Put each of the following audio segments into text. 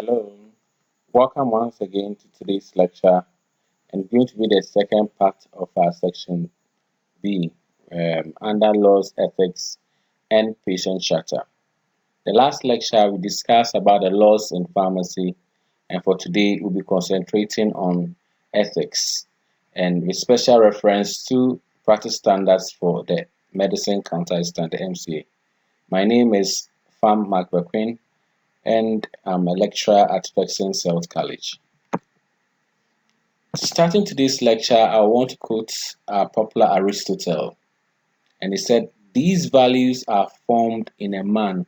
Hello, welcome once again to today's lecture, and it's going to be the second part of our section B under laws, ethics, and patient charter. The last lecture we discussed about the laws in pharmacy, and for today we'll be concentrating on ethics and with special reference to practice standards for the medicine counter assistant, the MCA. My name is Fam McBequin, and I'm a lecturer at Beneficence College. Starting today's lecture, I want to quote popular Aristotle, and he said, "These values are formed in a man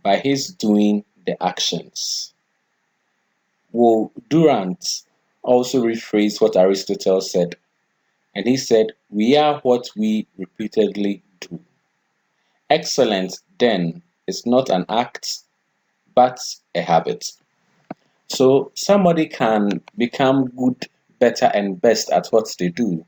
by his doing the actions." Well, Durant also rephrased what Aristotle said, and he said, "We are what we repeatedly do." Excellence, then, is not an act, but a habit. So somebody can become good, better, and best at what they do.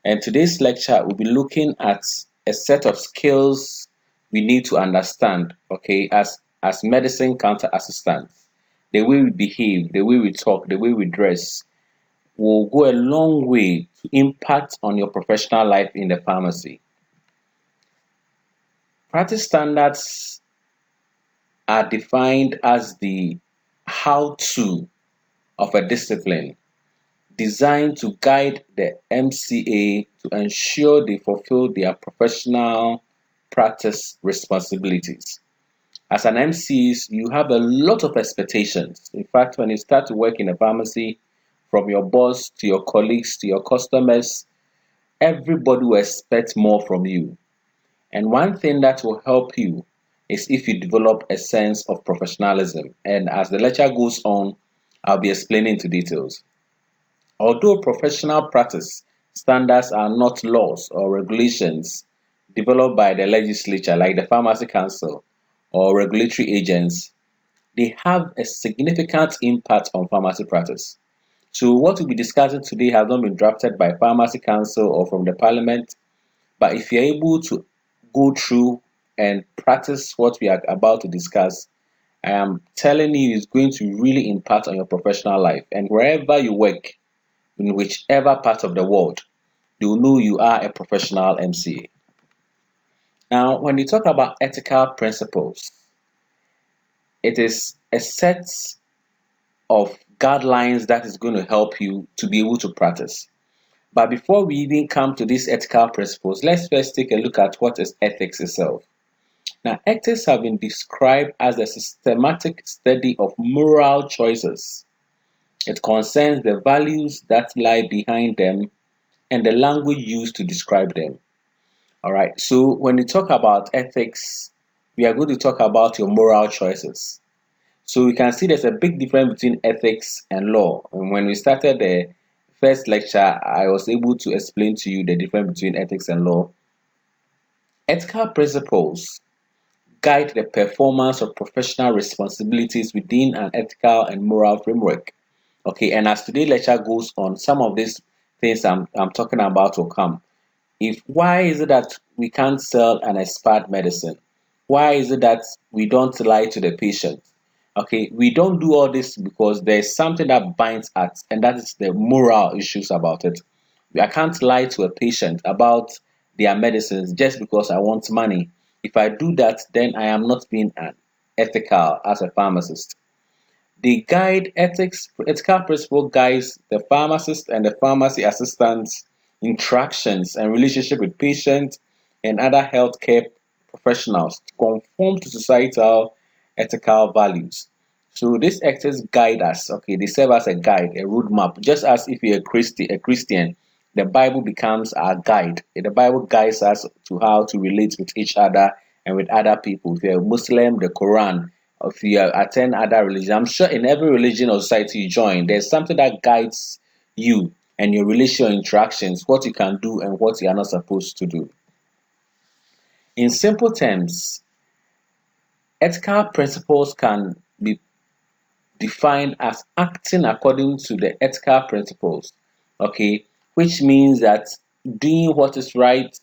And today's lecture will be looking at a set of skills we need to understand, okay, as medicine counter assistants. The way we behave, the way we talk, the way we dress will go a long way to impact on your professional life in the pharmacy. Practice standards are defined as the how-to of a discipline designed to guide the MCA to ensure they fulfill their professional practice responsibilities. As an MCA, you have a lot of expectations. In fact, when you start to work in a pharmacy, from your boss to your colleagues to your customers, everybody will expect more from you. And one thing that will help you is if you develop a sense of professionalism. And as the lecture goes on, I'll be explaining into details. Although professional practice standards are not laws or regulations developed by the legislature like the Pharmacy Council or regulatory agents, they have a significant impact on pharmacy practice. So what we'll be discussing today has not been drafted by Pharmacy Council or from the Parliament, but if you're able to go through and practice what we are about to discuss, I am telling you it's going to really impact on your professional life. And wherever you work, in whichever part of the world, they will know you are a professional MCA. Now, when you talk about ethical principles, it is a set of guidelines that is going to help you to be able to practice. But before we even come to these ethical principles, let's first take a look at what is ethics itself. Now, ethics have been described as a systematic study of moral choices. It concerns the values that lie behind them and the language used to describe them. All right, so when we talk about ethics, we are going to talk about your moral choices. So we can see there's a big difference between ethics and law. And when we started the first lecture, I was able to explain to you the difference between ethics and law. Ethical principles guide the performance of professional responsibilities within an ethical and moral framework. Okay, and as today's lecture goes on, some of these things I'm talking about will come. Why is it that we can't sell an expired medicine? Why is it that we don't lie to the patient? Okay, we don't do all this because there's something that binds us, and that is the moral issues about it. I can't lie to a patient about their medicines just because I want money. If I do that, then I am not being ethical as a pharmacist. The guide ethical principle guides the pharmacist and the pharmacy assistant's interactions and relationship with patients and other healthcare professionals to conform to societal ethical values. So these ethics guide us. Okay, they serve as a guide, a roadmap. Just as if you're a Christian, the Bible becomes our guide. The Bible guides us to how to relate with each other and with other people. If you're a Muslim, the Quran. If you attend other religions, I'm sure in every religion or society you join, there's something that guides you and your relational interactions, what you can do and what you are not supposed to do. In simple terms, ethical principles can be defined as acting according to the ethical principles, okay, which means that doing what is right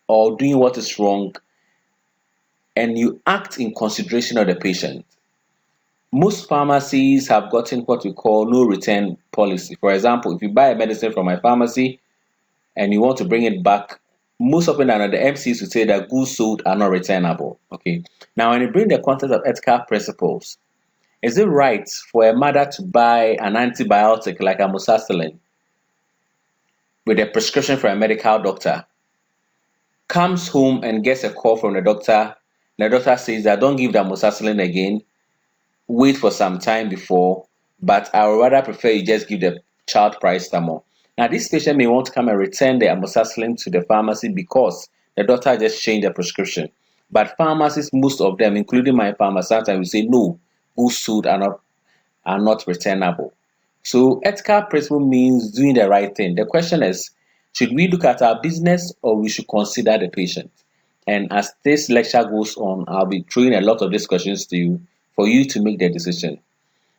or doing what is wrong, and you act in consideration of the patient. Most pharmacies have gotten what we call no return policy. For example, if you buy a medicine from my pharmacy and you want to bring it back, most often than not, the MCs would say that goods sold are not returnable. Okay. Now, when you bring the concept of ethical principles, is it right for a mother to buy an antibiotic like amoxicillin with a prescription from a medical doctor, comes home and gets a call from the doctor? The doctor says that don't give the amoxicillin again, wait for some time before, but I would rather prefer you just give the child paracetamol. Now, this patient may want to come and return the amoxicillin to the pharmacy because the doctor just changed the prescription. But pharmacies, most of them, including my pharmacy, sometimes will say no, goods sold are not returnable. So ethical principle means doing the right thing. The question is, should we look at our business or we should consider the patient? And as this lecture goes on, I'll be throwing a lot of these questions to you for you to make the decision.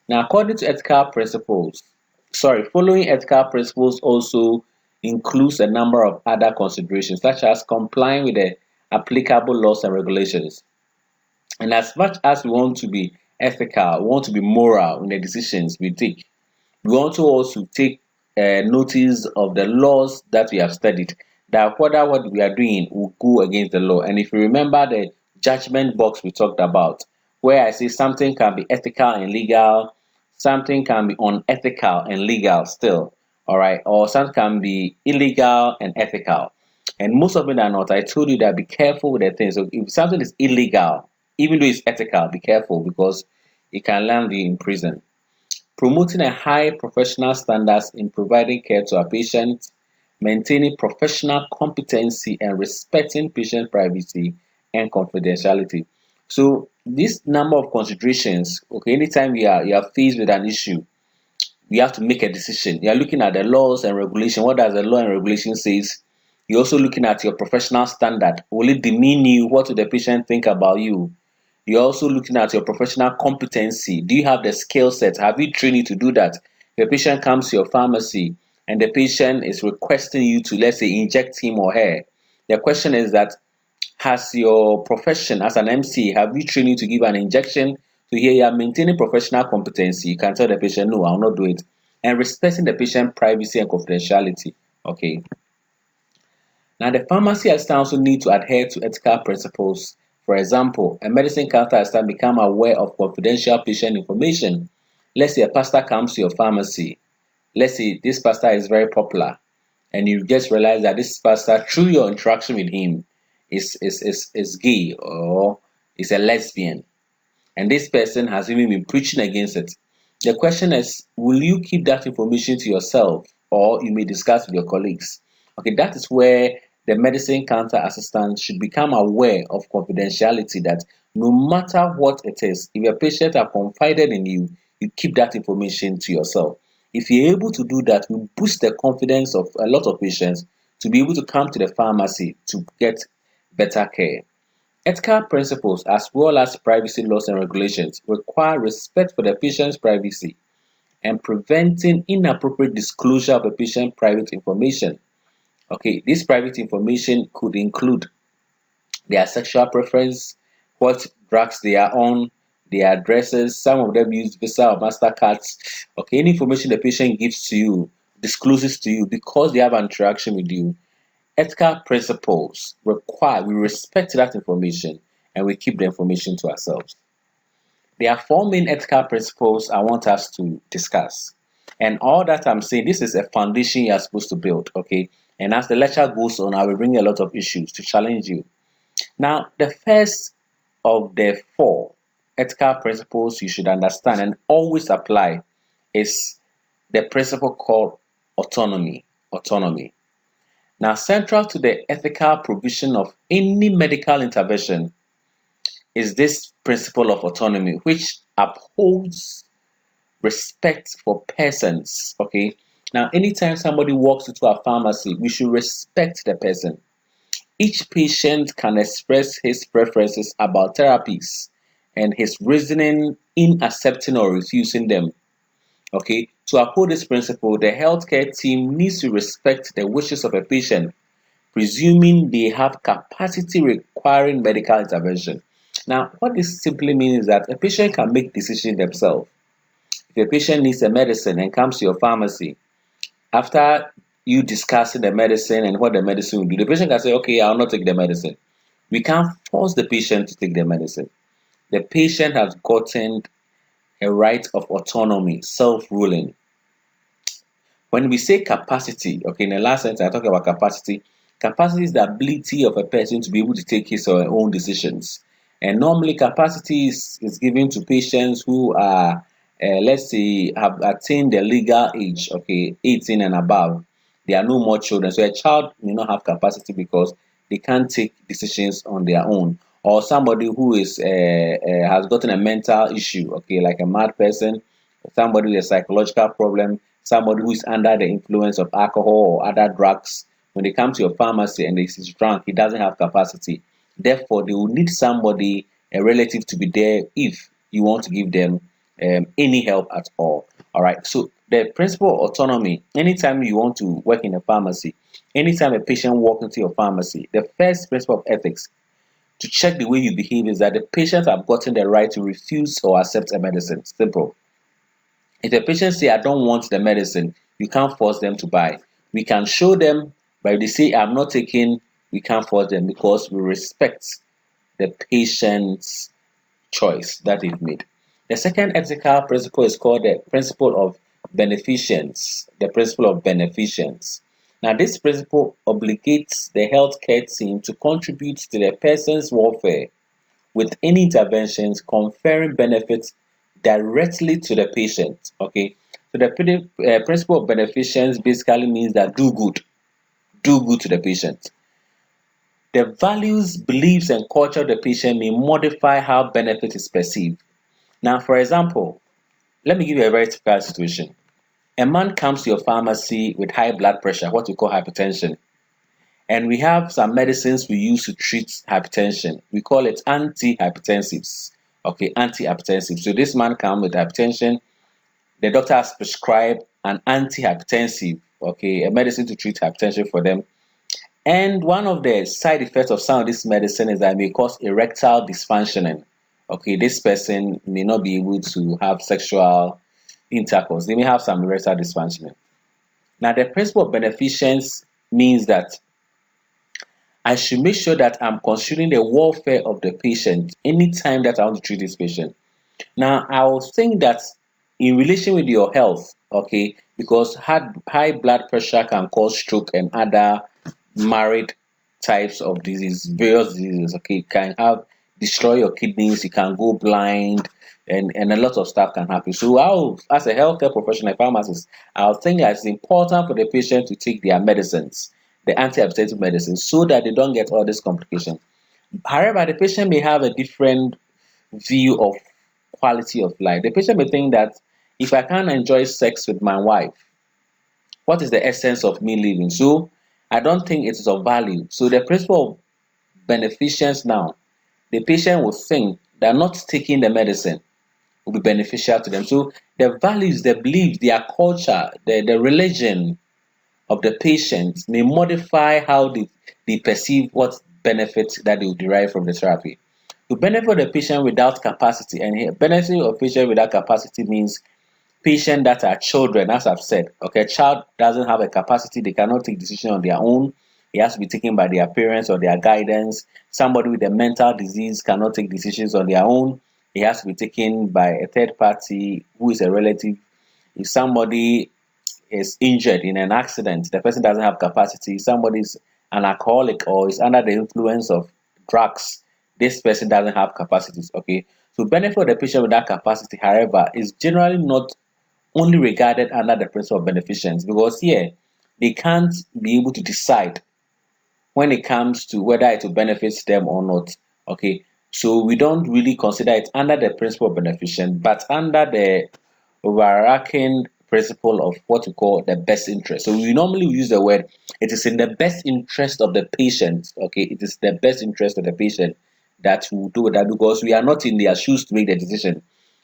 Now, according to ethical principles, following ethical principles also includes a number of other considerations, such as complying with the applicable laws and regulations. And as much as we want to be ethical, we want to be moral in the decisions we take, we want to also take notice of the laws that we have studied, that whether what we are doing will go against the law. And if you remember the judgment box we talked about, where I say something can be ethical and legal, something can be unethical and legal still, all right, or something can be illegal and ethical. And most of it are not. I told you that be careful with the things. So if something is illegal, even though it's ethical, be careful because it can land you in prison. Promoting a high professional standards in providing care to our patients, maintaining professional competency and respecting patient privacy and confidentiality. So this number of considerations, okay, anytime you are faced with an issue, you have to make a decision. You are looking at the laws and regulation. What does the law and regulation says? You're also looking at your professional standard. Will it demean you? What will the patient think about you? You're also looking at your professional competency. Do you have the skill set? Have you trained you to do that? If a patient comes to your pharmacy and the patient is requesting you to, let's say, inject him or her, the question is that, has your profession as an MC, have you trained you to give an injection? So here you are maintaining professional competency. You can tell the patient, no, I'll not do it. And respecting the patient privacy and confidentiality. Okay. Now, the pharmacy assistant also need to adhere to ethical principles. For example, a medicine counter assistant become aware of confidential patient information. Let's say a pastor comes to your pharmacy. Let's say this pastor is very popular, and you just realize that this pastor, through your interaction with him, is gay or is a lesbian, and this person has even been preaching against it. The question is, will you keep that information to yourself or you may discuss with your colleagues? Okay, that is where the medicine counter assistant should become aware of confidentiality, that no matter what it is, if your patient are confided in you, you keep that information to yourself. If you're able to do that, will boost the confidence of a lot of patients to be able to come to the pharmacy to get better care. Ethical principles, as well as privacy laws and regulations, require respect for the patient's privacy and preventing inappropriate disclosure of a patient's private information. Okay, this private information could include their sexual preference, what drugs they are on, their addresses. Some of them use Visa or MasterCards. Okay, any information the patient gives to you, discloses to you because they have an interaction with you. Ethical principles require we respect that information and we keep the information to ourselves. There are four main ethical principles I want us to discuss. And all that I'm saying, this is a foundation you are supposed to build, okay? And as the lecture goes on, I will bring a lot of issues to challenge you. Now, the first of the four ethical principles you should understand and always apply is the principle called autonomy. Autonomy. Now, central to the ethical provision of any medical intervention is this principle of autonomy, which upholds respect for persons. Okay. Now, anytime somebody walks into a pharmacy, we should respect the person. Each patient can express his preferences about therapies and his reasoning in accepting or refusing them. Okay. To uphold this principle, the healthcare team needs to respect the wishes of a patient, presuming they have capacity requiring medical intervention. Now, what this simply means is that a patient can make decisions themselves. If a patient needs a medicine and comes to your pharmacy, after you discussing the medicine and what the medicine will do, the patient can say, okay, I'll not take the medicine. We can't force the patient to take the medicine. The patient has gotten a right of autonomy, self-ruling. When we say capacity, okay, in the last sentence I talk about capacity. Capacity is the ability of a person to be able to take his or her own decisions. And normally capacity is given to patients who are, let's say, have attained the legal age, okay, 18 and above. They are no more children. So a child may not have capacity because they can't take decisions on their own. Or somebody who is has gotten a mental issue, okay, like a mad person, somebody with a psychological problem, somebody who is under the influence of alcohol or other drugs. When they come to your pharmacy and he's drunk, he doesn't have capacity. Therefore, they will need somebody, a relative, to be there if you want to give them any help at all. All right. So the principle of autonomy, anytime you want to work in a pharmacy, anytime a patient walks into your pharmacy, the first principle of ethics to check the way you behave is that the patient have gotten the right to refuse or accept a medicine. Simple. If a patient say I don't want the medicine, you can't force them to buy. We can show them, but if they say I'm not taking, we can't force them because we respect the patient's choice that they've made. The second ethical principle is called the principle of beneficence. The principle of beneficence. Now, this principle obligates the healthcare team to contribute to the person's welfare with any interventions conferring benefits directly to the patient. Okay, so the principle of beneficence basically means that do good to the patient. The values, beliefs, and culture of the patient may modify how benefit is perceived. Now, for example, let me give you a very typical situation. A man comes to your pharmacy with high blood pressure, what we call hypertension, and we have some medicines we use to treat hypertension. We call it antihypertensives. Okay, antihypertensives. So this man comes with hypertension. The doctor has prescribed an antihypertensive, okay, a medicine to treat hypertension for them. And one of the side effects of some of this medicine is that it may cause erectile dysfunction. Okay, this person may not be able to have sexual intercourse. They may have some erectile dysfunction. Now, the principle of beneficence means that I should make sure that I'm considering the welfare of the patient anytime that I want to treat this patient. Now, I was saying that in relation with your health, okay, because high blood pressure can cause stroke and other married types of disease, various diseases, okay, can have destroy your kidneys, you can go blind, and a lot of stuff can happen. So, as a healthcare professional, pharmacist, I'll think that it's important for the patient to take their medicines, the antihypertensive medicines, so that they don't get all these complications. However, the patient may have a different view of quality of life. The patient may think that if I can't enjoy sex with my wife, what is the essence of me living? So I don't think it is of value. So the principle of beneficence now, the patient will think that not taking the medicine will be beneficial to them. So the values, the beliefs, their culture, the religion of the patient may modify how they perceive what benefits that they will derive from the therapy. To benefit the patient without capacity, and here, benefit of patient without capacity means patients that are children, as I've said. Okay, a child doesn't have a capacity, they cannot take decision on their own. It has to be taken by their parents or their guidance. Somebody with a mental disease cannot take decisions on their own. It has to be taken by a third party who is a relative. If somebody is injured in an accident, the person doesn't have capacity. Somebody is an alcoholic or is under the influence of drugs, this person doesn't have capacities. Okay, so benefit of the patient with that capacity, however, is generally not only regarded under the principle of beneficence because here they can't be able to decide when it comes to whether it will benefit them or not. Okay, so we don't really consider it under the principle of beneficence, but under the overarching principle of what we call the best interest. So we normally use the word it is in the best interest of the patient. Okay, it is the best interest of the patient that we do that because we are not in their shoes to make the decision.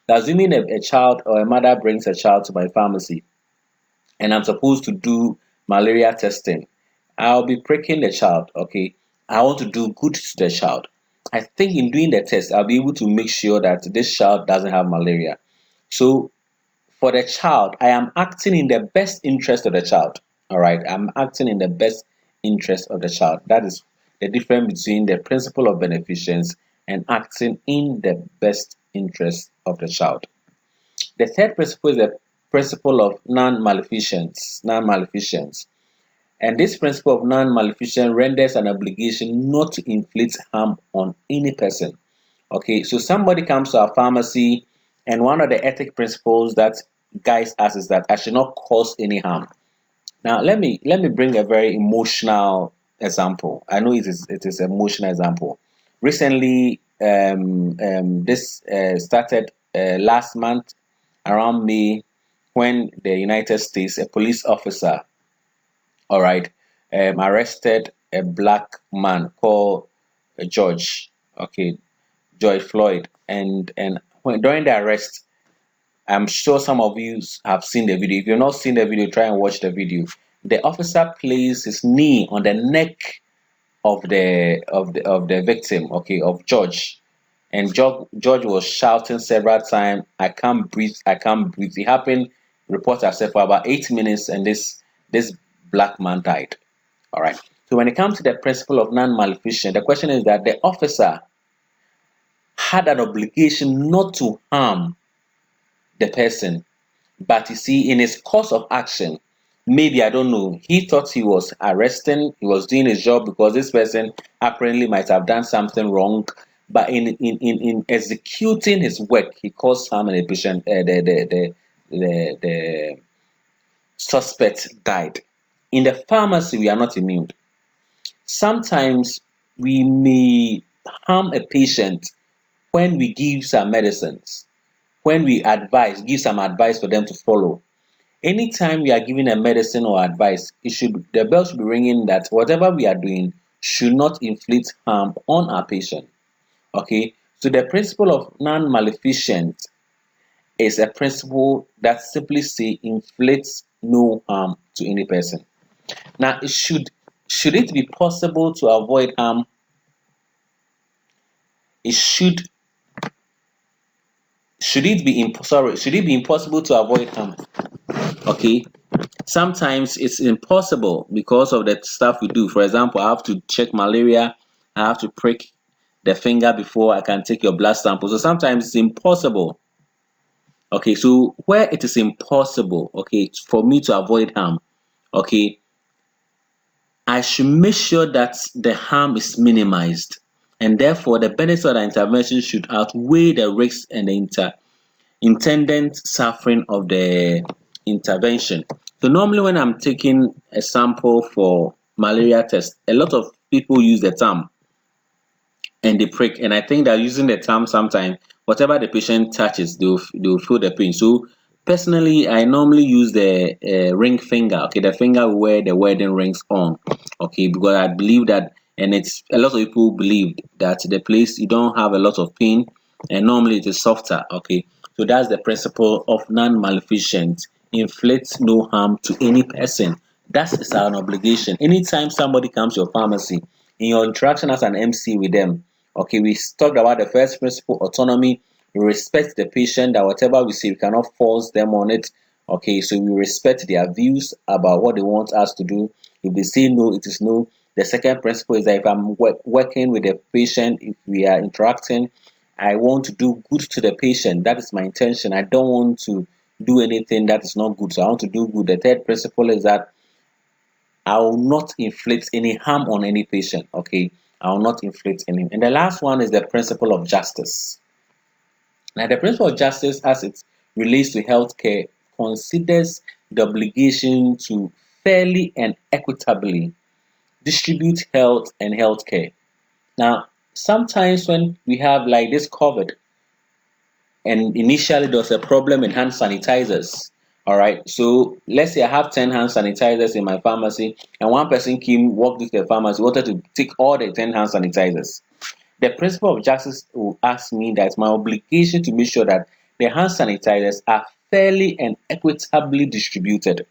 Assuming a child or a mother brings a child to my pharmacy and I'm supposed to do malaria testing, I'll be pricking the child. Okay, I want to do good to the child. I think in doing the test, I'll be able to make sure that this child doesn't have malaria. So for the child, I am acting in the best interest of the child. All right, I'm acting in the best interest of the child. That is the difference between the principle of beneficence and acting in the best interest of the child. The third principle is the principle of non-maleficence. Non-maleficence. And this principle of non-maleficence renders an obligation not to inflict harm on any person. Okay, so somebody comes to our pharmacy, and one of the ethic principles that guides us is that I should not cause any harm. Now, let me bring a very emotional example. I know it is an emotional example. Recently, this started last month around May, when the United States, a police officer, all right, arrested a black man called George. Okay, George Floyd, and during the arrest, I'm sure some of you have seen the video. If you've not seen the video, try and watch the video. The officer placed his knee on the neck of the victim, okay, of George, and George was shouting several times, "I can't breathe, I can't breathe." It happened. Reports have said for about 8 minutes, and this black man died. All right. So when it comes to the principle of non-maleficence, the question is that the officer had an obligation not to harm the person. But you see, in his course of action, maybe I don't know, he thought he was arresting, he was doing his job because this person apparently might have done something wrong. But in executing his work, he caused harm, and the patient, the suspect died. In the pharmacy, we are not immune. Sometimes we may harm a patient when we give some medicines, when we give some advice for them to follow. Anytime we are giving a medicine or advice, the bell should be ringing that whatever we are doing should not inflict harm on our patient. Okay, so the principle of non-maleficence is a principle that simply say inflicts no harm to any person. Now, should it be possible to avoid harm? It should it be impossible to avoid harm? Okay, sometimes it's impossible because of the stuff we do. For example, I have to check malaria, I have to prick the finger before I can take your blood sample. So sometimes it's impossible. Okay, so where it is impossible, okay, for me to avoid harm, okay, I should make sure that the harm is minimized, and therefore the benefits of the intervention should outweigh the risks and the intended suffering of the intervention. So normally when I'm taking a sample for malaria test, a lot of people use the thumb and they prick, and I think that using the thumb sometimes, whatever the patient touches, they'll feel the pain. So personally, I normally use the ring finger, okay, the finger where the wedding rings on, okay, because I believe that, and it's a lot of people believe that the place you don't have a lot of pain, and normally it is softer, okay. So that's the principle of non-maleficence: inflict no harm to any person. That is an obligation. Anytime somebody comes to your pharmacy, in your interaction as an MC with them, okay, we talked about the first principle, autonomy. We respect the patient, that whatever we say, we cannot force them on it. Okay, so we respect their views about what they want us to do. If they say no, it is no. The second principle is that if I'm working with the patient, if we are interacting, I want to do good to the patient. That is my intention. I don't want to do anything that is not good. So I want to do good. The third principle is that I will not inflict any harm on any patient. Okay, I will not inflict any. And the last one is the principle of justice. Now, the principle of justice, as it relates to healthcare, considers the obligation to fairly and equitably distribute health and healthcare. Now, sometimes when we have like this COVID, and initially there was a problem in hand sanitizers. All right, so let's say I have 10 hand sanitizers in my pharmacy, and one person came, walked into the pharmacy, wanted to take all the 10 hand sanitizers. The principle of justice will ask me that it's my obligation to make sure that the hand sanitizers are fairly and equitably distributed.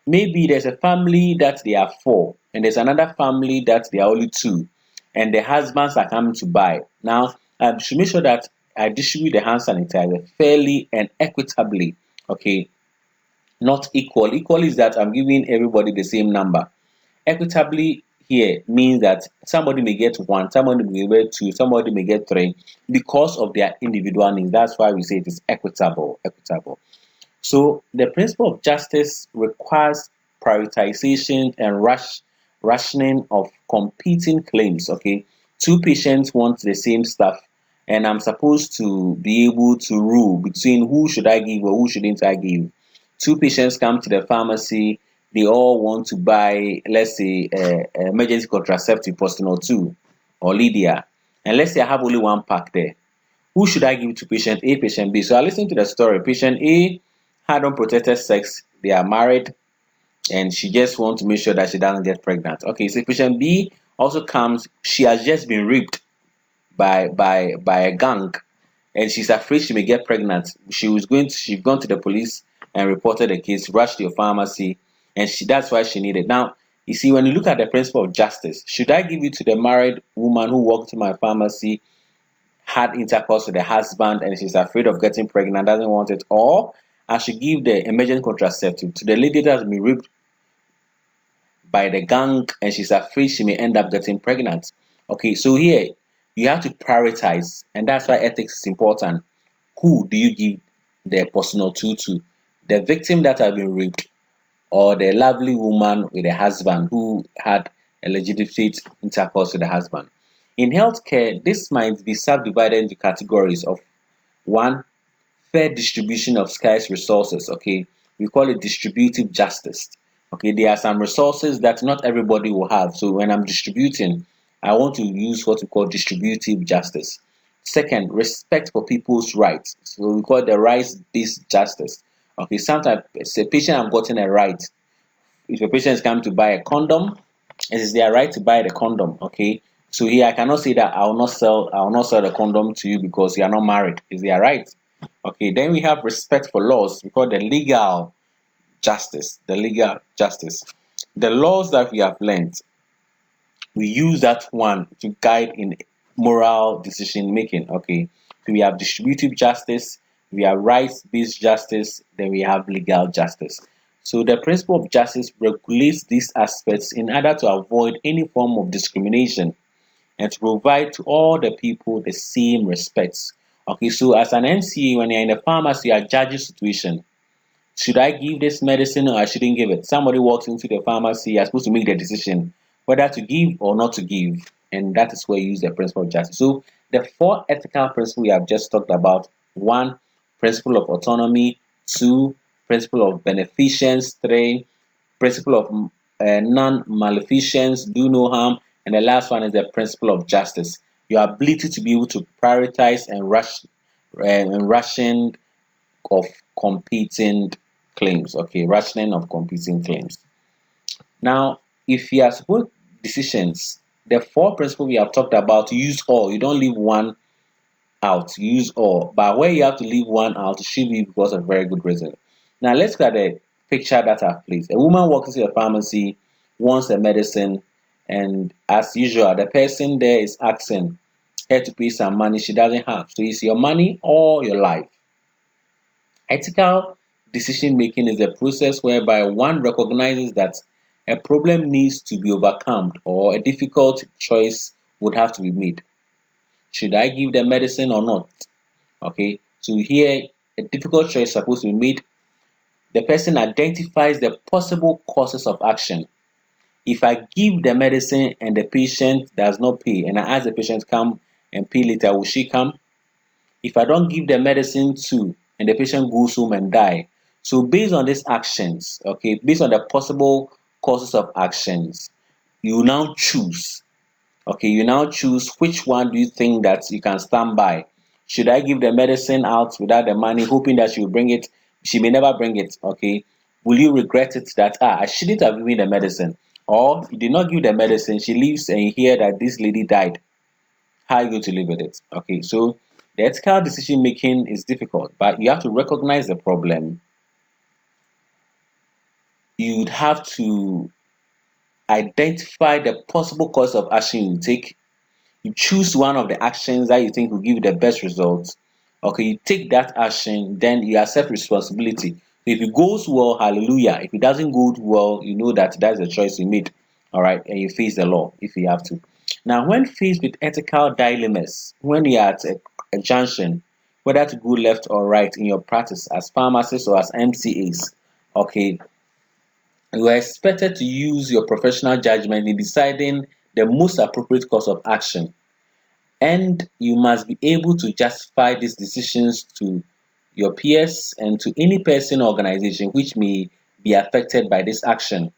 Maybe there's a family that they are four, and there's another family that they are only two. and the husbands are coming to buy. Now, I should make sure that I distribute the hand sanitizer fairly and equitably. Okay, not equal. Equal is that I'm giving everybody the same number. Equitably here means that somebody may get one, somebody may get two, somebody may get three because of their individual needs. That's why we say it is equitable. Equitable. So the principle of justice requires prioritization and rationing of competing claims. Okay, two patients want the same stuff, and I'm supposed to be able to rule between who should I give or who shouldn't I give. Two patients come to the pharmacy. They all want to buy, let's say, emergency contraceptive, Postinol 2 or Lydia, and let's say I have only one pack there. Who should I give to patient A, patient B? So I listened to the story. Patient A had unprotected sex. They are married, and she just wants to make sure that she doesn't get pregnant. Okay, so patient B also comes. She has just been raped by a gang, and she's afraid she may get pregnant. She's gone to the police and reported the case. Rushed to your pharmacy, and that's why she needed. Now you see, when you look at the principle of justice, should I give it to the married woman who walked to my pharmacy, had intercourse with the husband, and she's afraid of getting pregnant, doesn't want it, or I should give the emergency contraceptive to the lady that has been raped by the gang and she's afraid she may end up getting pregnant? Okay, so here you have to prioritize, and that's why ethics is important. Who do you give the personal to? The victim that has been raped, or the lovely woman with a husband who had a legitimate intercourse with the husband? In healthcare, this might be subdivided into categories of one, fair distribution of scarce resources. Okay, we call it distributive justice. Okay, there are some resources that not everybody will have. So when I'm distributing, I want to use what we call distributive justice. Second, respect for people's rights. So we call it the rights-based justice. Okay, sometimes as a patient I've gotten a right. If a patient is coming to buy a condom, it is their right to buy the condom. Okay, so here I cannot say that I will not sell the condom to you because you are not married. It's their right. Okay, then we have respect for laws. We call the legal justice. The legal justice. The laws that we have learned, we use that one to guide in moral decision making. Okay, so we have distributive justice, we have rights-based justice, then we have legal justice. So the principle of justice regulates these aspects in order to avoid any form of discrimination and to provide to all the people the same respects. Okay, so as an NCA, when you're in a pharmacy, you are judging situation. Should I give this medicine or I shouldn't give it? Somebody walks into the pharmacy, you're supposed to make the decision whether to give or not to give. And that is where you use the principle of justice. So the four ethical principles we have just talked about: one, principle of autonomy; two, principle of beneficence; three, principle of non-maleficence, do no harm; and the last one is the principle of justice. Your ability to be able to prioritize and ration of competing claims. Okay, rationing of competing claims. Now, if you are supposed decisions, the four principles we have talked about, use all. You don't leave one out. Use all. But where you have to leave one out, it should be because of very good reason. Now, let's look at the picture that I've placed. A woman walks into a pharmacy, wants a medicine, and as usual, the person there is asking her to pay some money she doesn't have. So it's your money or your life. Ethical decision making is a process whereby one recognizes that a problem needs to be overcome or a difficult choice would have to be made. Should I give the medicine or not? Okay, so here a difficult choice is supposed to be made. The person identifies the possible causes of action. If I give the medicine and the patient does not pay, and I ask the patient to come and pay later, will she come? If I don't give the medicine to and the patient goes home and die. So based on these actions, okay, based on the possible causes of actions, you now choose. Okay, you now choose which one do you think that you can stand by. Should I give the medicine out without the money, hoping that she will bring it? She may never bring it. Okay. Will you regret it that I shouldn't have given the medicine? Or you did not give the medicine, she leaves and you hear that this lady died. How are you going to live with it? Okay, so the ethical decision making is difficult, but you have to recognize the problem. You'd have to identify the possible course of action you take. You choose one of the actions that you think will give you the best results. Okay, you take that action, then you accept responsibility. If it goes well, hallelujah. If it doesn't go well, you know that that's the choice you made. All right, and you face the law if you have to. Now, when faced with ethical dilemmas, when you're at a junction, whether to go left or right in your practice as pharmacists or as MCAs, okay, you are expected to use your professional judgment in deciding the most appropriate course of action, and you must be able to justify these decisions to your peers and to any person or organization which may be affected by this action.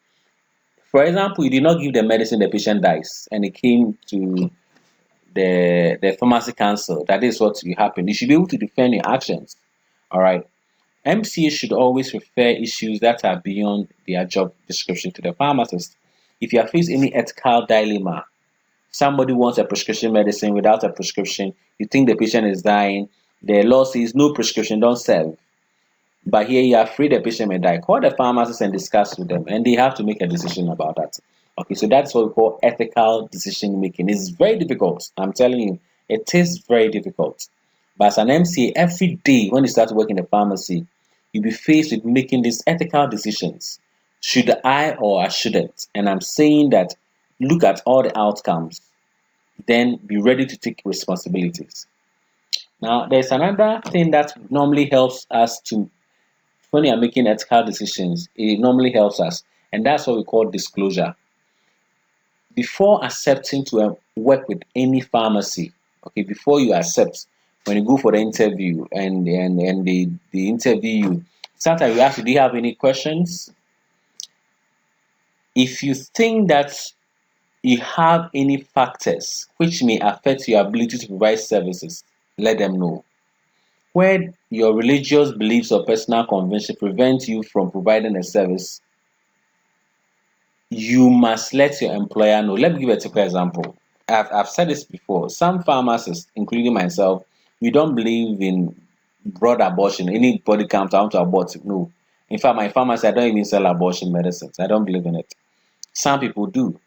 For example, you did not give the medicine, the patient dies, and it came to the pharmacy council. That is what will happen. You should be able to defend your actions. All right. MCA should always refer issues that are beyond their job description to the pharmacist. If you are faced any ethical dilemma, somebody wants a prescription medicine without a prescription, you think the patient is dying, the law says no prescription, don't sell. But here you are afraid the patient may die. Call the pharmacist and discuss with them, and they have to make a decision about that. Okay, so that's what we call ethical decision making. It's very difficult. I'm telling you, it is very difficult. But as an MCA, every day when you start to work in the pharmacy, you'll be faced with making these ethical decisions. Should I or I shouldn't? And I'm saying that look at all the outcomes, then be ready to take responsibilities. Now, there's another thing that normally helps us to when you are making ethical decisions, it normally helps us, and that's what we call disclosure. Before accepting to work with any pharmacy, okay, before you accept, when you go for the interview and they interview you, sometimes you ask, do you have any questions? If you think that you have any factors which may affect your ability to provide services, let them know. Where your religious beliefs or personal conviction prevent you from providing a service, you must let your employer know. Let me give a typical example. I've said this before. Some pharmacists, including myself, we don't believe in broad abortion. Anybody comes out to abort. No. In fact, my pharmacy, I don't even sell abortion medicines. I don't believe in it. Some people do.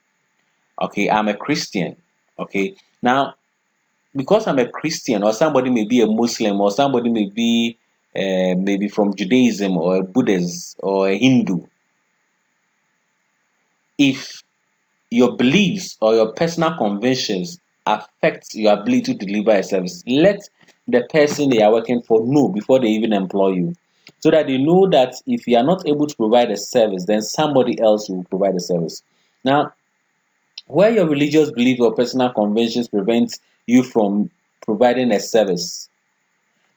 Okay, I'm a Christian. Okay. Now, because I'm a Christian, or somebody may be a Muslim, or somebody may be maybe from Judaism or a Buddhist or a Hindu, if your beliefs or your personal convictions affect your ability to deliver a service, let the person they are working for know before they even employ you. So that they know that if you are not able to provide a service, then somebody else will provide a service. Now, where your religious belief or personal convictions prevent you from providing a service,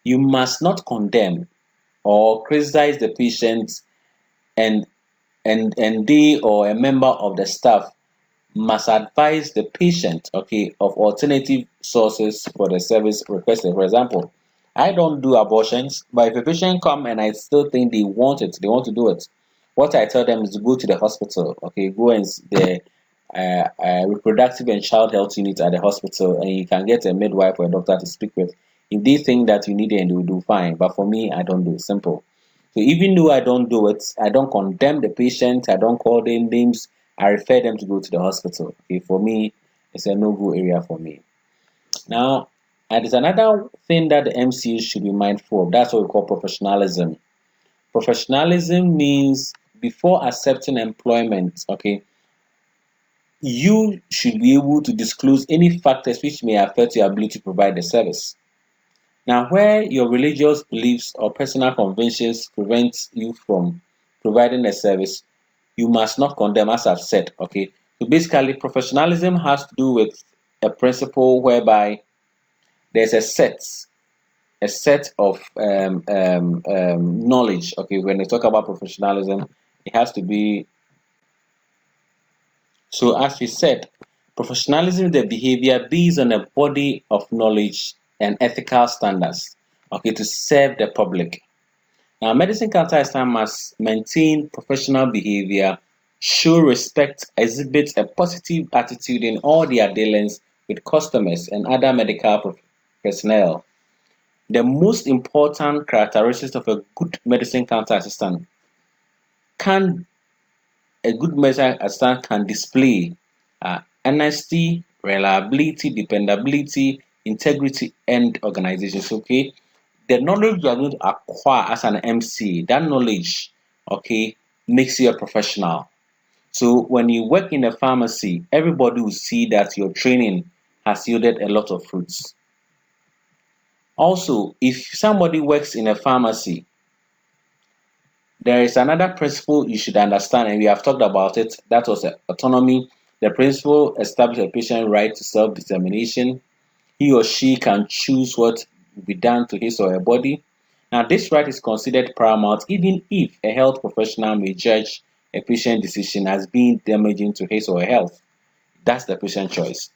you must not condemn or criticize the patient, and they or a member of the staff must advise the patient, okay, of alternative sources for the service requested. For example, I don't do abortions, but if a patient come and I still think they want to do it, what I tell them is to go to the hospital, okay, go and the reproductive and child health unit at the hospital, and you can get a midwife or a doctor to speak with. If they think that you need it, and they will do fine. But for me, I don't do it. Simple. So even though I don't do it, I don't condemn the patient, I don't call them names, I refer them to go to the hospital. Okay, for me, it's a no-go area for me. Now, there's another thing that the MCU should be mindful of. That's what we call professionalism. Professionalism means before accepting employment, okay, you should be able to disclose any factors which may affect your ability to provide the service. Now, where your religious beliefs or personal convictions prevent you from providing a service, you must not condemn, as I've said. Okay. So basically, professionalism has to do with a principle whereby there's a set of knowledge. Okay, when they talk about professionalism, it has to be so. As we said, professionalism is the behavior based on a body of knowledge and ethical standards. Okay, to serve the public. Now, medicine counter assistant must maintain professional behavior, show respect, exhibit a positive attitude in all their dealings with customers and other medical personnel. The most important characteristics of a good medicine counter assistant can a good medicine assistant can display honesty, reliability, dependability, integrity, and organizations. Okay, the knowledge you are going to acquire as an MC, that knowledge, okay, makes you a professional. So when you work in a pharmacy, everybody will see that your training has yielded a lot of fruits. Also, if somebody works in a pharmacy, there is another principle you should understand, and we have talked about it. That was autonomy. The principle establishes a patient's right to self-determination. He or she can choose what will be done to his or her body. Now, this right is considered paramount even if a health professional may judge a patient decision as being damaging to his or her health. That's the patient choice.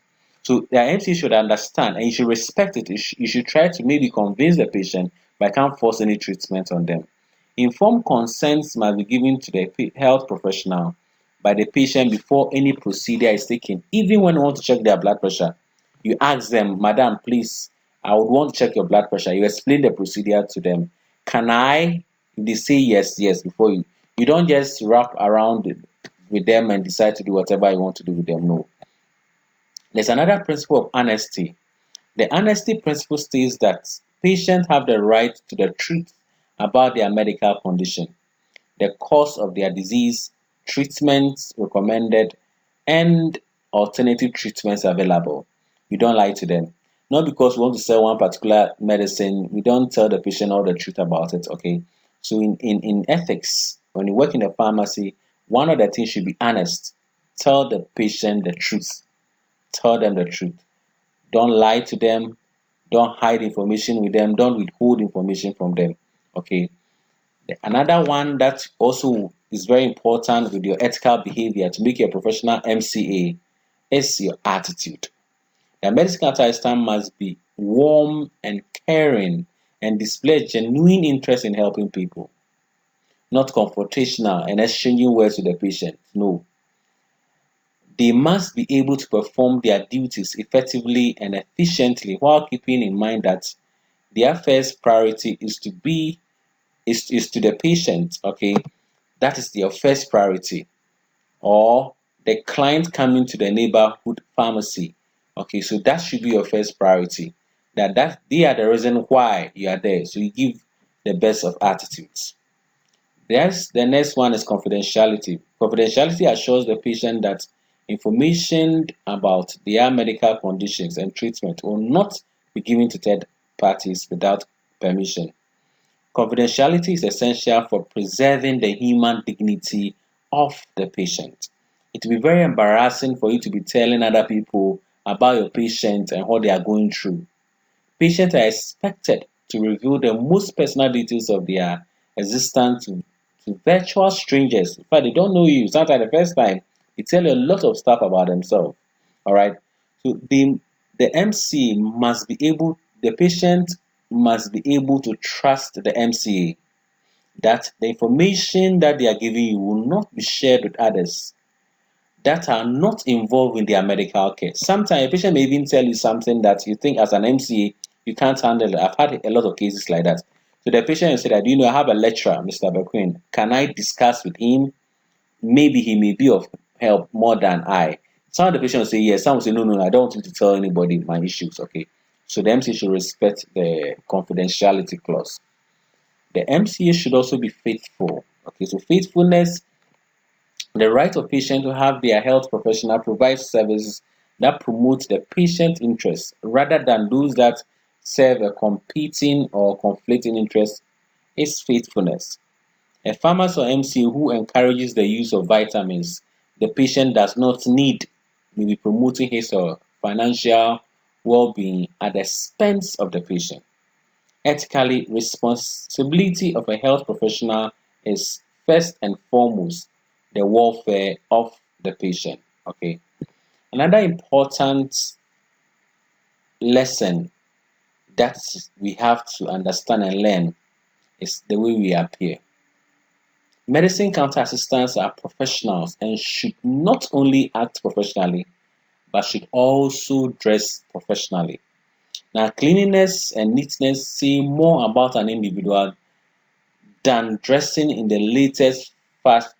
So the MC should understand and you should respect it. You should try to maybe convince the patient, but can't force any treatment on them. Informed consents must be given to the health professional by the patient before any procedure is taken. Even when you want to check their blood pressure, you ask them, Madam, please, I would want to check your blood pressure. You explain the procedure to them. Can I? If they say yes, yes, before you don't just wrap around with them and decide to do whatever you want to do with them. No. There's another principle of honesty. The honesty principle states that patients have the right to the truth about their medical condition, the cause of their disease, treatments recommended, and alternative treatments available. We don't lie to them. Not because we want to sell one particular medicine, we don't tell the patient all the truth about it, okay? So in ethics, when you work in a pharmacy, one of the things should be honest. Tell the patient the truth. Tell them the truth. Don't lie to them. Don't hide information with them. Don't withhold information from them. Okay. Another one that also is very important with your ethical behavior to make you a professional MCA is your attitude. The medical assistant must be warm and caring and display genuine interest in helping people, not confrontational and exchanging words with the patient. No. They must be able to perform their duties effectively and efficiently while keeping in mind that their first priority is to the patient, okay? That is their first priority. Or the client coming to the neighborhood pharmacy. Okay, so that should be your first priority. That they are the reason why you are there. So you give the best of attitudes. Yes, the next one is confidentiality. Confidentiality assures the patient that information about their medical conditions and treatment will not be given to third parties without permission. Confidentiality is essential for preserving the human dignity of the patient. It will be very embarrassing for you to be telling other people about your patient and what they are going through. Patients are expected to reveal the most personal details of their existence to virtual strangers. In fact, they don't know you. Sometimes the first time, they tell you a lot of stuff about themselves. All right. So the MC must be able, the patient must be able to trust the MCA that the information that they are giving you will not be shared with others that are not involved in their medical care. Sometimes a patient may even tell you something that you think as an MCA you can't handle it. I've had a lot of cases like that. So the patient will say that, I have a lecturer, Mr. Bequin. Can I discuss with him? Maybe he may be of help more than I. Some of the patients will say yes, some will say no, no, I don't want you to tell anybody my issues. Okay. So the MCA should respect the confidentiality clause. The MCA should also be faithful. Okay, so faithfulness, the right of patient to have their health professional provide services that promote the patient interest rather than those that serve a competing or conflicting interest is faithfulness. A pharmacist or MC who encourages the use of vitamins the patient does not need may be promoting his or financial well-being at the expense of the patient. Ethically, responsibility of a health professional is first and foremost the welfare of the patient. Okay. Another important lesson that we have to understand and learn is the way we appear. Medicine counter assistants are professionals and should not only act professionally, but should also dress professionally. Now, cleanliness and neatness say more about an individual than dressing in the latest fast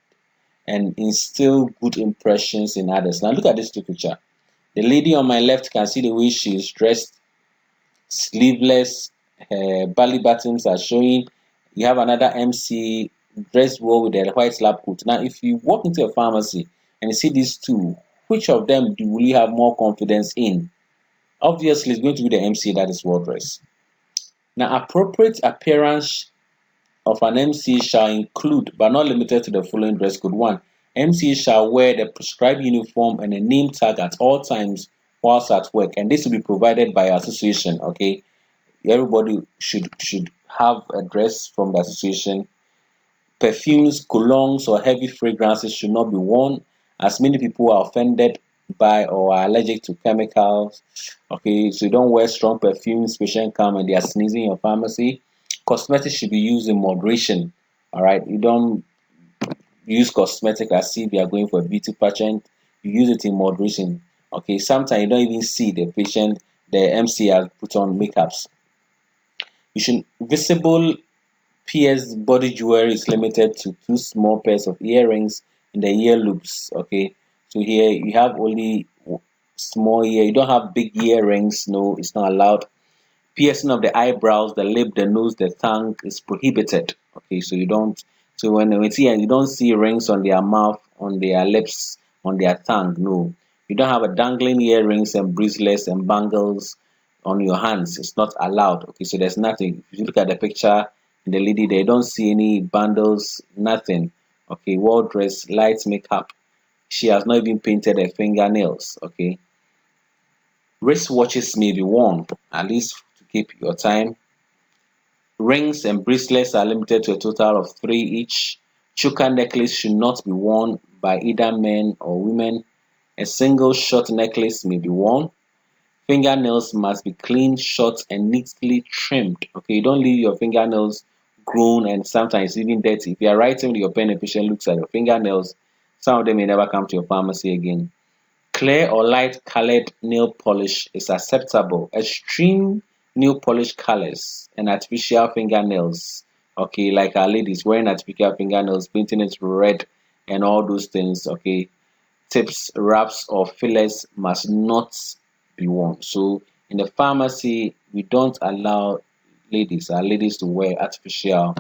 and instill good impressions in others. Now, look at this picture. The lady on my left can see the way she is dressed, sleeveless, her belly buttons are showing. You have another MC dressed well with a white lab coat. Now, if you walk into a pharmacy and you see these two, which of them do you have more confidence in? Obviously, it's going to be the MC that is well dressed. Now, appropriate appearance of an MC shall include, but not limited to, the following dress code. One, MC shall wear the prescribed uniform and a name tag at all times whilst at work, and this will be provided by association. Okay, everybody should have a dress from the association. Perfumes, colognes, or heavy fragrances should not be worn, as many people are offended by or are allergic to chemicals. Okay, so you don't wear strong perfumes, patient come and they are sneezing in your pharmacy. Cosmetics should be used in moderation. All right, you don't use cosmetic as if you are going for a beauty pageant. You use it in moderation. Okay, sometimes you don't even see the patient, the MC has put on makeups. You should visible PS body jewelry is limited to two small pairs of earrings in the ear loops. Okay, so here you have only small ear. You don't have big earrings. No, it's not allowed. Piercing of the eyebrows, the lip, the nose, the tongue is prohibited. Okay, so you don't. So when we see and you don't see rings on their mouth, on their lips, on their tongue. No, you don't have a dangling earrings and bracelets and bangles on your hands. It's not allowed. Okay, so there's nothing. If you look at the picture, the lady, they don't see any bundles, nothing. Okay, well dressed, light makeup. She has not even painted her fingernails. Okay, wristwatches may be worn, at least to keep your time. Rings and bracelets are limited to a total of three each. Choker necklace should not be worn by either men or women. A single short necklace may be worn. Fingernails must be clean, short, and neatly trimmed. Okay, you don't leave your fingernails grown and sometimes even dirty. If you are writing with your pen and patient looks at your fingernails, some of them may never come to your pharmacy again. Clear or light colored nail polish is acceptable. Extreme nail polish colors and artificial fingernails. Okay, like our ladies wearing artificial fingernails, painting it red and all those things. Okay, tips, wraps, or fillers must not be worn. So in the pharmacy, we don't allow our ladies to wear artificial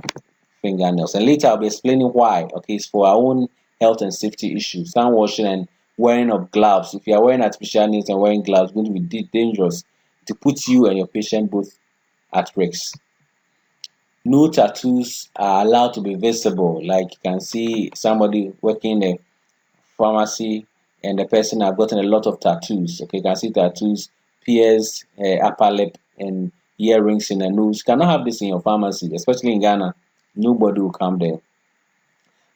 fingernails. And later I'll be explaining why. Okay, it's for our own health and safety issues. Hand washing and wearing of gloves. If you are wearing artificial nails and wearing gloves, it's going to be dangerous to put you and your patient both at risk. No tattoos are allowed to be visible. Like you can see somebody working in a pharmacy and the person have gotten a lot of tattoos. Okay, you can see tattoos, ears, upper lip, and earrings in the nose. You cannot have this in your pharmacy, especially in Ghana. Nobody will come there.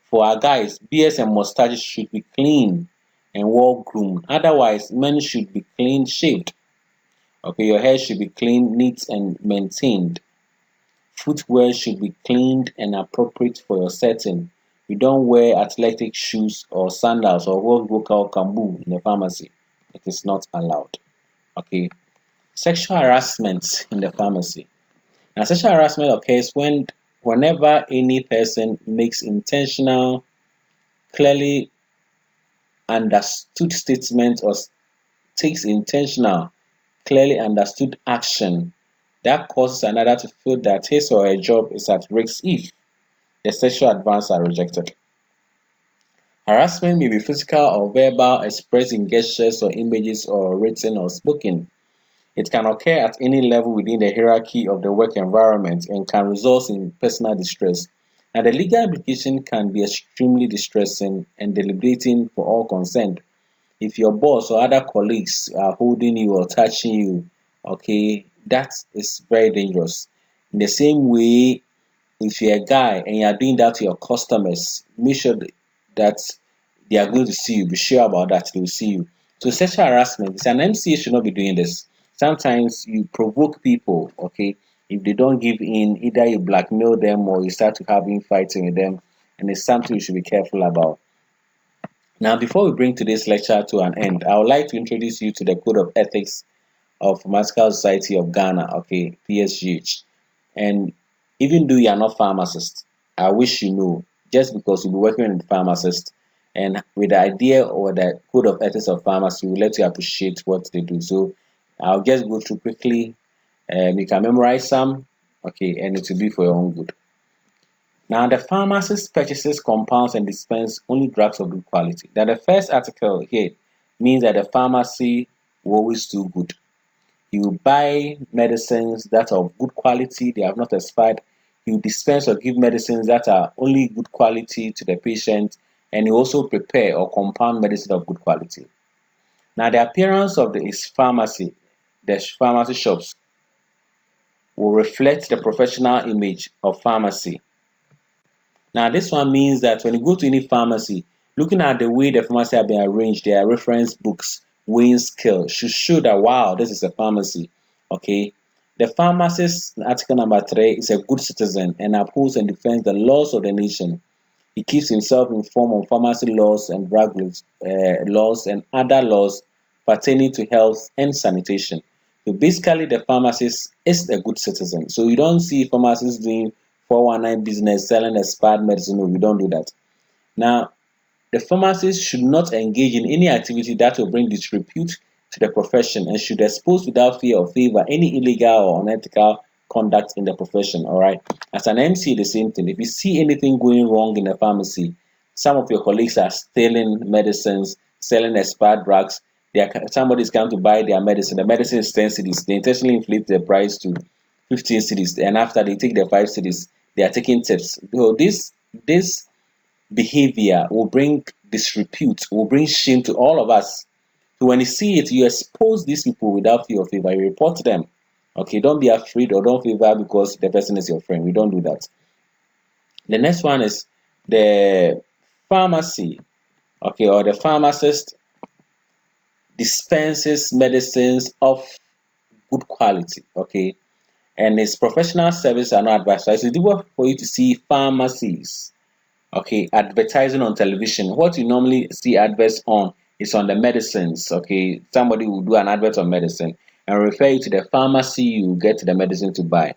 For our guys, beards and mustaches should be clean and well groomed. Otherwise, men should be clean shaved. Okay, your hair should be clean, neat, and maintained. Footwear should be cleaned and appropriate for your setting. You don't wear athletic shoes or sandals or what we call kambu in the pharmacy. It is not allowed. Okay. Sexual harassment in the pharmacy. Now, sexual harassment occurs whenever any person makes intentional, clearly understood statement or takes intentional, clearly understood action that causes another to feel that his or her job is at risk if the sexual advances are rejected. Harassment may be physical or verbal, expressed in gestures or images or written or spoken. It can occur at any level within the hierarchy of the work environment and can result in personal distress. And the legal implication can be extremely distressing and debilitating for all concerned. If your boss or other colleagues are holding you or touching you, okay, that is very dangerous. In the same way, if you're a guy and you are doing that to your customers, make sure that they are going to see you. Be sure about that. They will see you. So sexual harassment, it's an MCA should not be doing this. Sometimes you provoke people, okay? If they don't give in, either you blackmail them or you start to having fighting with them, and it's something you should be careful about. Now, before we bring today's lecture to an end, I would like to introduce you to the Code of Ethics of Pharmaceutical Society of Ghana, okay, PSGH. And even though you are not pharmacist, I wish you know, just because you'll be working with a pharmacist and with the idea or the code of ethics of pharmacy, we'll let you appreciate what they do. So I'll just go through quickly. You can memorize some, okay, and it will be for your own good. Now, the pharmacist purchases, compounds, and dispenses only drugs of good quality. Now, the first article here means that the pharmacy will always do good. You buy medicines that are of good quality, they have not expired. You dispense or give medicines that are only good quality to the patient, and you also prepare or compound medicine of good quality. Now, the appearance of the pharmacy shops will reflect the professional image of pharmacy. Now, this one means that when you go to any pharmacy, looking at the way the pharmacy have been arranged, their reference books, weighing scale should show that wow, this is a pharmacy. Okay. The pharmacist, article number 3, is a good citizen and upholds and defends the laws of the nation. He keeps himself informed on pharmacy laws and drug laws and other laws pertaining to health and sanitation. So basically, the pharmacist is a good citizen. So you don't see pharmacists doing 419 business, selling expired medicine. No, we don't do that. Now, the pharmacist should not engage in any activity that will bring disrepute to the profession and should expose without fear or favor any illegal or unethical conduct in the profession. All right. As an MC, the same thing. If you see anything going wrong in a pharmacy, some of your colleagues are stealing medicines, selling expired drugs. Somebody is coming to buy their medicine. The medicine is 10 cities. They intentionally inflate the price to 15 cities, and after they take the 5 cities, they are taking tips. So this behavior will bring disrepute, will bring shame to all of us. So when you see it, you expose these people without fear or favor. You report them. Okay, don't be afraid or don't favor because the person is your friend. We don't do that. The next one is the pharmacy, okay, or the pharmacist dispenses medicines of good quality, okay, and his professional services are not advised. So it's difficult for you to see pharmacies, okay, advertising on television. What you normally see adverts on is on the medicines. Okay, somebody will do an advert on medicine and refer you to the pharmacy you get the medicine to buy,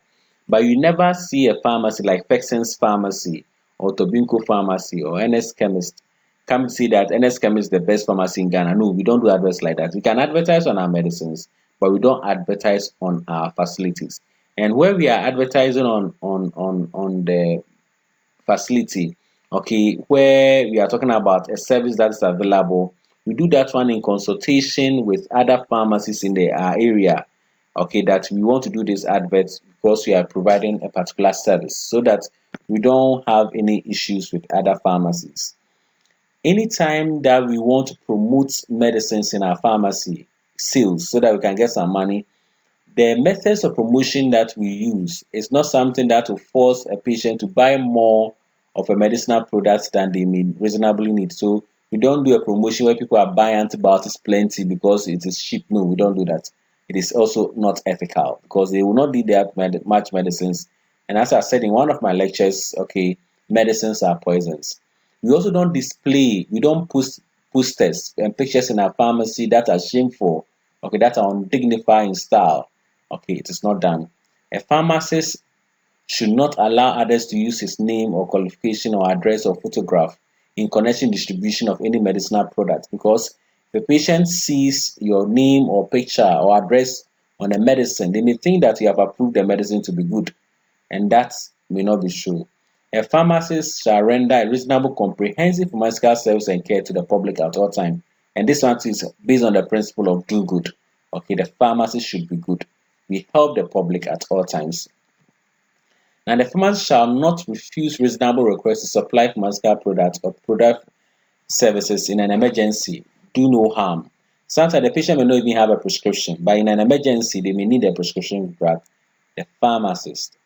but you never see a pharmacy like Fexen's Pharmacy or Tobinco Pharmacy or NS Chemist come to see that NS Chemist is the best pharmacy in Ghana. No, we don't do adverts like that. We can advertise on our medicines, but we don't advertise on our facilities. And where we are advertising on the facility, okay, where we are talking about a service that's available, we do that one in consultation with other pharmacies in the area, okay, that we want to do this advert because we are providing a particular service so that we don't have any issues with other pharmacies. Anytime that we want to promote medicines in our pharmacy sales so that we can get some money, the methods of promotion that we use is not something that will force a patient to buy more of a medicinal product than they may reasonably need. So we don't do a promotion where people are buying antibiotics plenty because it is cheap. No, we don't do that. It is also not ethical because they will not need that much medicines. And as I said in one of my lectures, okay, medicines are poisons. We also don't display, we don't post posters and pictures in our pharmacy that are shameful, okay, that are undignified in style. Okay, it is not done. A pharmacist should not allow others to use his name or qualification or address or photograph in connection distribution of any medicinal product because if a patient sees your name or picture or address on a medicine, they may think that you have approved the medicine to be good, and that may not be true. A pharmacist shall render a reasonable, comprehensive pharmaceutical service and care to the public at all times. And this one is based on the principle of do good. Okay, the pharmacist should be good. We help the public at all times. Now, the pharmacist shall not refuse reasonable requests to supply pharmaceutical products or product services in an emergency. Do no harm. Sometimes the patient may not even have a prescription, but in an emergency, they may need a prescription drug. The pharmacist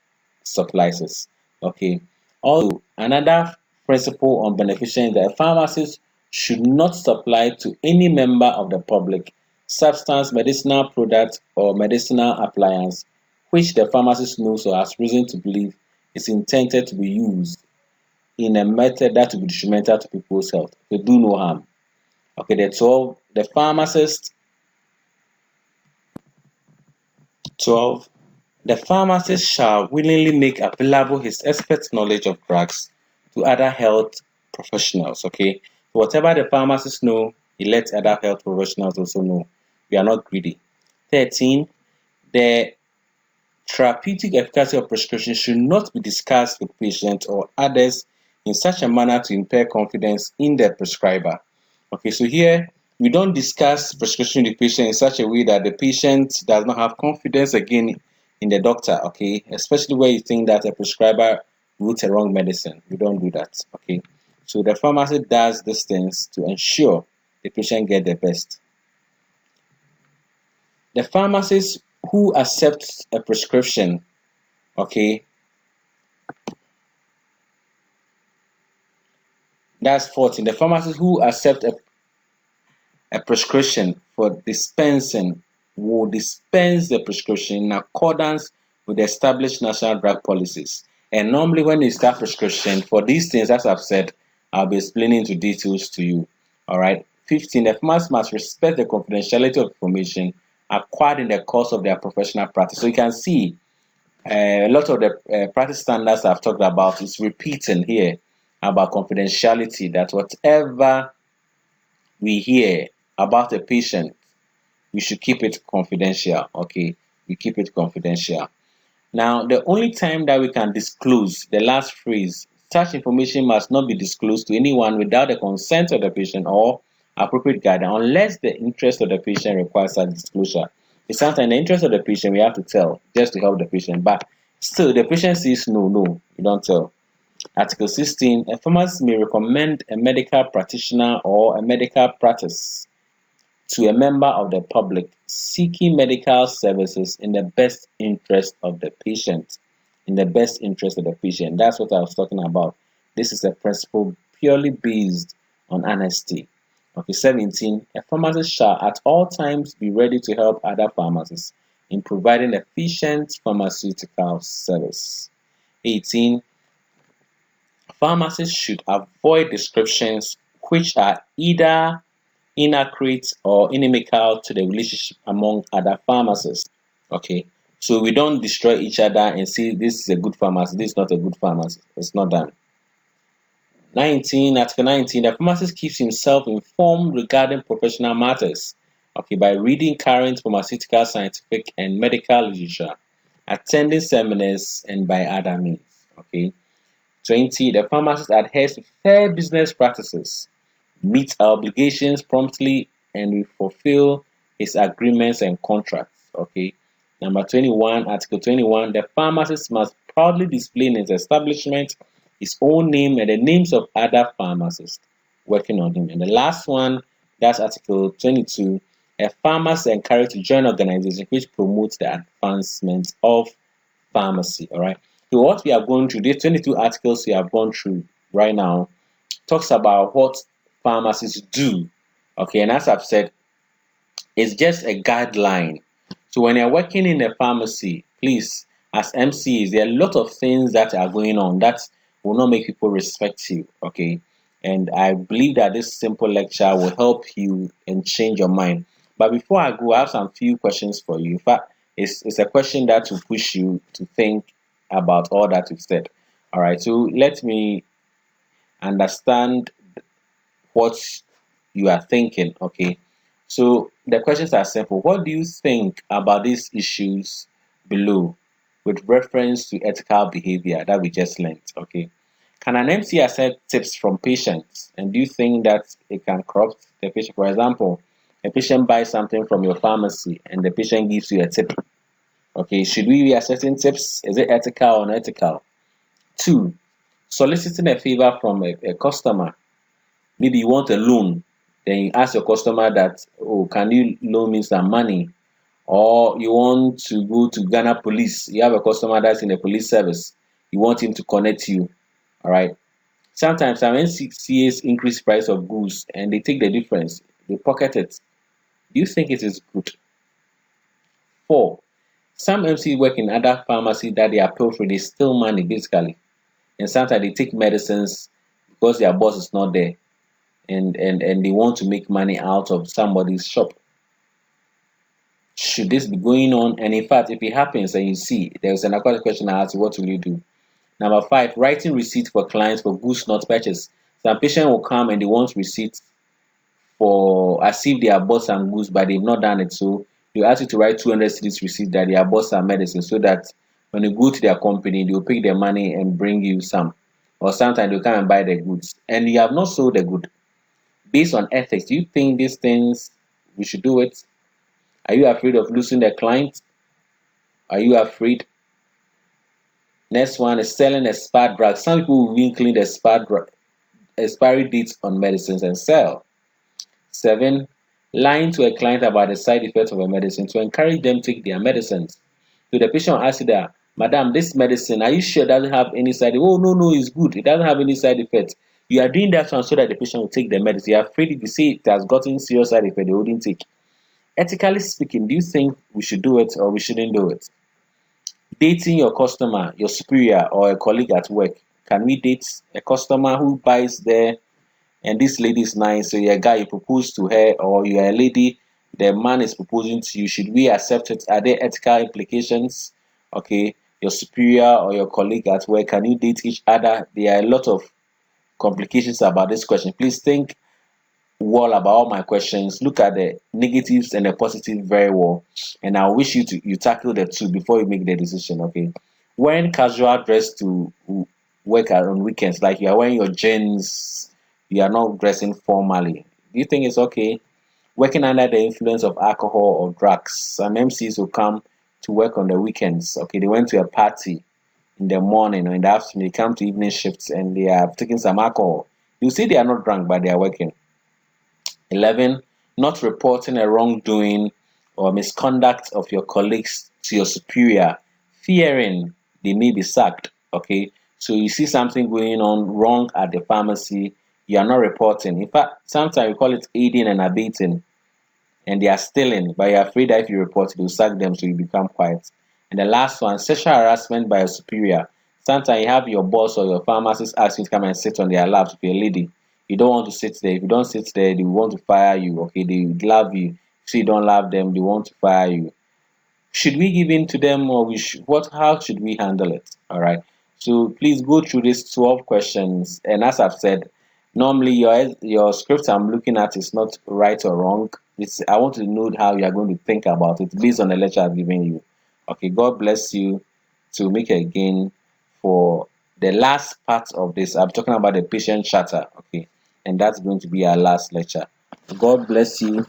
supplies it. Okay. Also, another principle on beneficence is that a pharmacist should not supply to any member of the public substance, medicinal product, or medicinal appliance which the pharmacist knows or has reason to believe is intended to be used in a method that will be detrimental to people's health. They do no harm. Okay, the 12, the pharmacist 12. The pharmacist shall willingly make available his expert knowledge of drugs to other health professionals. Okay, Whatever the pharmacist know, he lets other health professionals also know. We are not greedy. 13. The therapeutic efficacy of prescription should not be discussed with patients or others in such a manner to impair confidence in the prescriber. Okay, so here we don't discuss prescription with the patient in such a way that the patient does not have confidence again in the doctor, okay, especially where you think that a prescriber wrote a wrong medicine. We don't do that, okay. So the pharmacist does these things to ensure the patient get the best. The pharmacist who accepts a prescription, okay, that's 14. The pharmacist who accepts a prescription for dispensing will dispense the prescription in accordance with the established national drug policies. And normally, when you start prescription for these things, as I've said, I'll be explaining into details to you. All right. 15. The pharmacist must respect the confidentiality of information acquired in the course of their professional practice. So you can see a lot of the practice standards I've talked about is repeating here about confidentiality, that whatever we hear about a patient, we should keep it confidential. Okay, we keep it confidential. Now, the only time that we can disclose, the last phrase, such information must not be disclosed to anyone without the consent of the patient or appropriate guidance, unless the interest of the patient requires such disclosure. It's sometimes in the interest of the patient we have to tell just to help the patient, but still the patient says no, no, you don't tell. Article 16, a pharmacist may recommend a medical practitioner or a medical practice to a member of the public seeking medical services in the best interest of the patient. In the best interest of the patient. That's what I was talking about. This is a principle purely based on honesty. Okay, 17. A pharmacist shall at all times be ready to help other pharmacists in providing efficient pharmaceutical service. 18. Pharmacists should avoid descriptions which are either inaccurate or inimical to the relationship among other pharmacists. Okay, so we don't destroy each other and say this is a good pharmacist, this is not a good pharmacist. It's not done. 19, Article 19, the pharmacist keeps himself informed regarding professional matters, okay, by reading current pharmaceutical, scientific, and medical literature, attending seminars, and by other means. Okay. 20, the pharmacist adheres to fair business practices, meets obligations promptly, and will fulfill his agreements and contracts. Okay. Number 21, Article 21, the pharmacist must proudly display in his establishment his own name and the names of other pharmacists working on him. And the last one, that's Article 22, a pharmacist is encouraged to join organizations which promote the advancement of pharmacy. All right. So what we are going through, these 22 articles we have gone through right now, talks about what pharmacists do. Okay, and as I've said, it's just a guideline. So when you're working in a pharmacy, please, as MCs, there are a lot of things that are going on that will not make people respect you. Okay, and I believe that this simple lecture will help you and change your mind. But before I go, I have some few questions for you. In fact, it's a question that will push you to think about all that we've said. All right, so let me understand what you are thinking. Okay, so the questions are simple. What do you think about these issues below with reference to ethical behavior that we just learned? Okay, can an MC accept tips from patients, and do you think that it can corrupt the patient? For example, a patient buys something from your pharmacy and the patient gives you a tip. Okay, should we be accepting tips? Is it ethical or unethical? Two, soliciting a favor from a customer. Maybe you want a loan, then you ask your customer that, oh, can you loan me some money? Or you want to go to Ghana police, you have a customer that's in the police service, you want him to connect you. All right. Sometimes some NCCAs increase price of goods and they take the difference, they pocket it. Do you think it is good? Four, some MC work in other pharmacies that they are pilfering, they steal money basically. And sometimes they take medicines because their boss is not there, and they want to make money out of somebody's shop. Should this be going on? And in fact, if it happens and you see, there's another question I ask you, what will you do? Number five, writing receipt for clients for goods not purchased. Some patient will come and they want receipt for as if they have bought some goods, but they've not done it. So they ask you to write 200 cedis receipt that they have bought some medicine, so that when you go to their company, they will pick their money and bring you some. Or sometimes they'll come and buy the goods, and you have not sold the good. Based on ethics, do you think these things we should do it? Are you afraid of losing the client? Are you afraid? Next one is selling expired drugs. Some people will even clean the expiry dates on medicines and sell. 7. Lying to a client about the side effects of a medicine to encourage them to take their medicines. So the patient will ask you that, Madam, this medicine, are you sure it doesn't have any side effect? Oh, no, no, it's good. It doesn't have any side effects. You are doing that one so that the patient will take the medicine. You are afraid if you say it has gotten serious side effect, they wouldn't take. Ethically speaking, do you think we should do it or we shouldn't do it? Dating your customer, your superior, or a colleague at work. Can we date a customer who buys there and this lady is nice, so you're a guy, you propose to her, or you're a lady, the man is proposing to you? Should we accept it? Are there ethical implications? Okay, your superior or your colleague at work, can you date each other? There are a lot of complications about this question. Please think well about all my questions. Look at the negatives and the positive very well, and I wish you tackle the two before you make the decision. Okay, wearing casual dress to work on weekends, like you are wearing your jeans, you are not dressing formally. Do you think it's okay? Working under the influence of alcohol or drugs. Some MCs will come to work on the weekends. Okay, they went to a party in the morning or in the afternoon. They come to evening shifts and they are taking some alcohol. You see, they are not drunk, but they are working. 11. Not reporting a wrongdoing or misconduct of your colleagues to your superior, fearing they may be sacked. Okay, so you see something going on wrong at the pharmacy, you are not reporting. In fact, sometimes we call it aiding and abetting, and they are stealing, but you're afraid that if you report, they'll sack them, so you become quiet. And the last one, sexual harassment by a superior. Sometimes you have your boss or your pharmacist ask you to come and sit on their laps with a lady. You don't want to sit there. If you don't sit there, they want to fire you. Okay, they love you. So you don't love them, they want to fire you. Should we give in to them, or we should what? How should we handle it? All right. So please go through these 12 questions. And as I've said, normally your script I'm looking at is not right or wrong. It's I want to know how you are going to think about it based on the lecture I've given you. Okay. God bless you. To make again for the last part of this, I'm talking about the patient charter. Okay, and that's going to be our last lecture. God bless you.